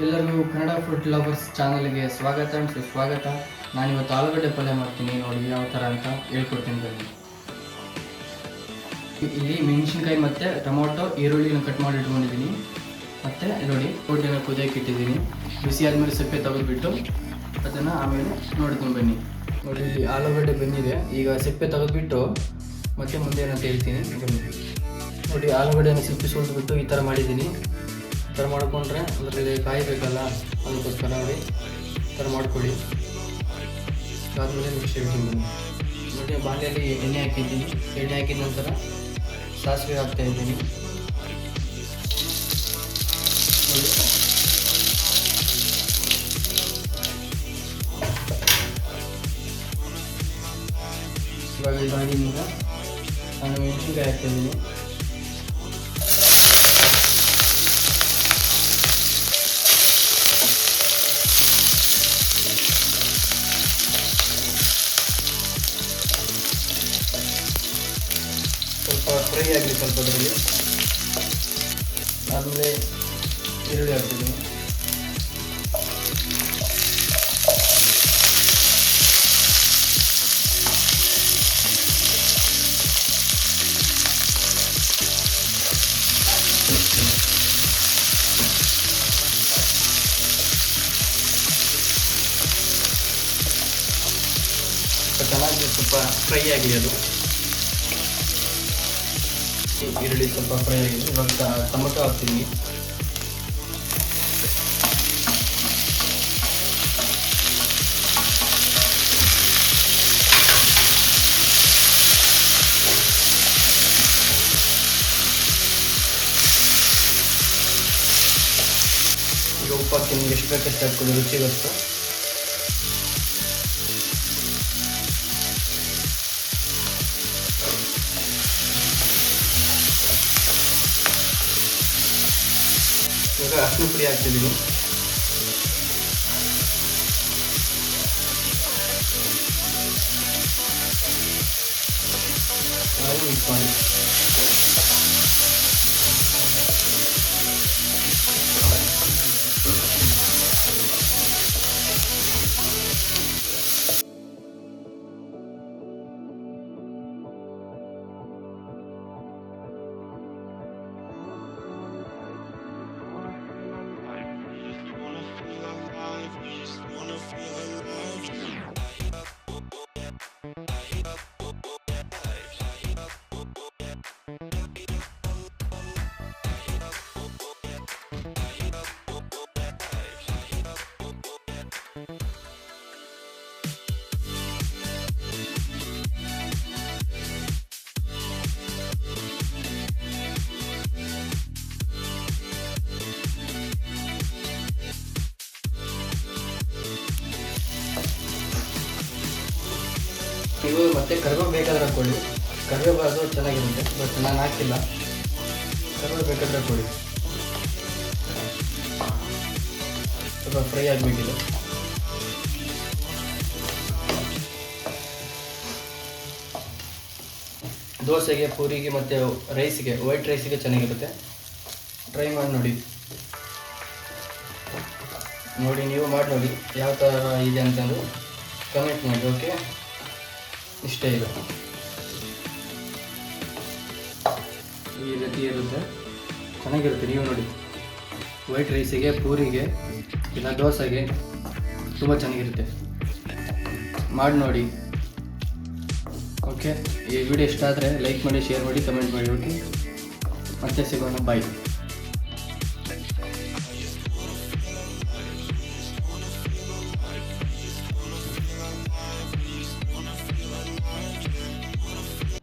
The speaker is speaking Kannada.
ಎಲ್ಲರಿಗೂ ಕನ್ನಡ ಫುಡ್ ಲವರ್ಸ್ ಚಾನಲ್ಗೆ ಸ್ವಾಗತ ಅಂಡ್ ಸುಸ್ವಾಗತ. ನಾನಿವತ್ತು ಆಲೂಗಡ್ಡೆ ಪಲ್ಯ ಮಾಡ್ತೀನಿ, ನೋಡಿ ಯಾವ ಥರ ಅಂತ ಹೇಳ್ಕೊಡ್ತೀನಿ ಬನ್ನಿ. ಇಲ್ಲಿ ಮೆಣಸಿನ್ಕಾಯಿ ಮತ್ತು ಟೊಮೊಟೊ ಈರುಳ್ಳಿನ ಕಟ್ ಮಾಡಿ ಇಟ್ಕೊಂಡಿದ್ದೀನಿ. ಮತ್ತು ನೋಡಿ ಕೋಟಿನ ಕುದಿಯೋಕೆ ಇಟ್ಟಿದ್ದೀನಿ. ಬಿಸಿ ಆದಮೇಲೆ ಸಪ್ಪೆ ತೆಗೆದುಬಿಟ್ಟು ಅದನ್ನು ಆಮೇಲೆ ನೋಡ್ತೀನಿ ಬನ್ನಿ. ನೋಡಿ ಇಲ್ಲಿ ಆಲೂಗಡ್ಡೆ ಬಂದಿದೆ. ಈಗ ಸಪ್ಪೆ ತೆಗೆದುಬಿಟ್ಟು ಮತ್ತೆ ಮುಂದೆ ಏನಂತ ಹೇಳ್ತೀನಿ ಬನ್ನಿ. ನೋಡಿ ಆಲೂಗಡ್ಡೆನ ಸಿಪ್ಪೆ ಸುಲಿದ್ಬಿಟ್ಟು ಈ ಥರ ಮಾಡಿದ್ದೀನಿ. ಈ ಥರ ಮಾಡ್ಕೊಂಡ್ರೆ ಅದರಲ್ಲಿ ಕಾಯಿ ಬೇಕಲ್ಲ, ಅದಕ್ಕೋಸ್ಕರ ನೋಡಿ ಈ ಥರ ಮಾಡ್ಕೊಳ್ಳಿ. ಆದಮೇಲೆ ನೆಕ್ಸ್ಟ್ ಹೇಳ್ತೀನಿ ಬನ್ನಿ. ನೋಡಿ ಬಾಣಲೆಯಲ್ಲಿ ಎಣ್ಣೆ ಹಾಕಿದ್ದೀನಿ. ಎಣ್ಣೆ ಹಾಕಿದ ನಂತರ ಸಾಸಿವೆ ಹಾಕ್ತಾಯಿದ್ದೀನಿ. ನೋಡಿ ಇವಾಗ ಇದಾಗಿನಿಂದ ನಾನು ಮೆಣಸಿನ್ಕಾಯಿ ಹಾಕ್ತಾಯಿದ್ದೀನಿ. ಸ್ವಲ್ಪ ಫ್ರೈ ಆಗಲಿ ಸ್ವಲ್ಪ ಅದರಲ್ಲಿ. ಆದಮೇಲೆ ಈರುಳ್ಳಿ ಹಾಕ್ತಿದ್ದೀನಿ. ಚೆನ್ನಾಗಿ ಸ್ವಲ್ಪ ಫ್ರೈ ಆಗಿದೆ ಅದು. ಈರುಳ್ಳಿ ಸ್ವಲ್ಪ ಫ್ರೈ ಆಗಿದೆ. ಇವಾಗ ಟೊಮೊಟೊ ಹಾಕ್ತೀನಿ. ಈಗ ಉಪ್ಪು ಹಾಕ್ತೀನಿ. ಎಷ್ಟು ಬೇಕಷ್ಟು ಹಾಕ್ಕೊಂಡು ರುಚಿಗಷ್ಟು. ಈಗ ಅರಿಶಿನ ಪುಡಿ ಹಾಕ್ತಿದ್ದೀನಿ. ಮಿಕ್ಸ್ ಮಾಡಿ ನೀವು ಮತ್ತೆ ಕರಿಬೇವು ಬೇಕಾದ್ರೆ ಹಾಕ್ಕೊಳ್ಳಿ. ಕರಿಬೇವು ಅದು ಚೆನ್ನಾಗಿರುತ್ತೆ, ಬಟ್ ನಾನು ಹಾಕಿಲ್ಲ. ಕರಿಬೇವು ಬೇಕಾದ್ರೆ ಹಾಕ್ಕೊಳ್ಳಿ. ಸ್ವಲ್ಪ ಫ್ರೈ ಆಗಬೇಕಿದೆ. ದೋಸೆಗೆ, ಪೂರಿಗೆ ಮತ್ತು ರೈಸಿಗೆ, ವೈಟ್ ರೈಸಿಗೆ ಚೆನ್ನಾಗಿರುತ್ತೆ. ಟ್ರೈ ಮಾಡಿ ನೋಡಿ. ನೀವು ಮಾಡಿ ನೋಡಿ ಯಾವ ಥರ ಇದೆ ಅಂತಂದು ಕಮೆಂಟ್ ಮಾಡಿ. ಓಕೆ, ಇಷ್ಟೇ ಇದೆ. ಈ ರೀತಿ ಇರುತ್ತೆ, ಚೆನ್ನಾಗಿರುತ್ತೆ. ನೀವು ನೋಡಿ ವೈಟ್ ರೈಸಿಗೆ, ಪೂರಿಗೆ ಇಲ್ಲ ದೋಸೆಗೆ ತುಂಬ ಚೆನ್ನಾಗಿರುತ್ತೆ. ಮಾಡಿ ನೋಡಿ. ಓಕೆ, ಈ ವಿಡಿಯೋ ಇಷ್ಟ ಆದರೆ ಲೈಕ್ ಮಾಡಿ, ಶೇರ್ ಮಾಡಿ, ಕಮೆಂಟ್ ಮಾಡಿ. ಓಕೆ, ಮತ್ತೆ ಸಿಗೋಣ. ಬಾಯ್.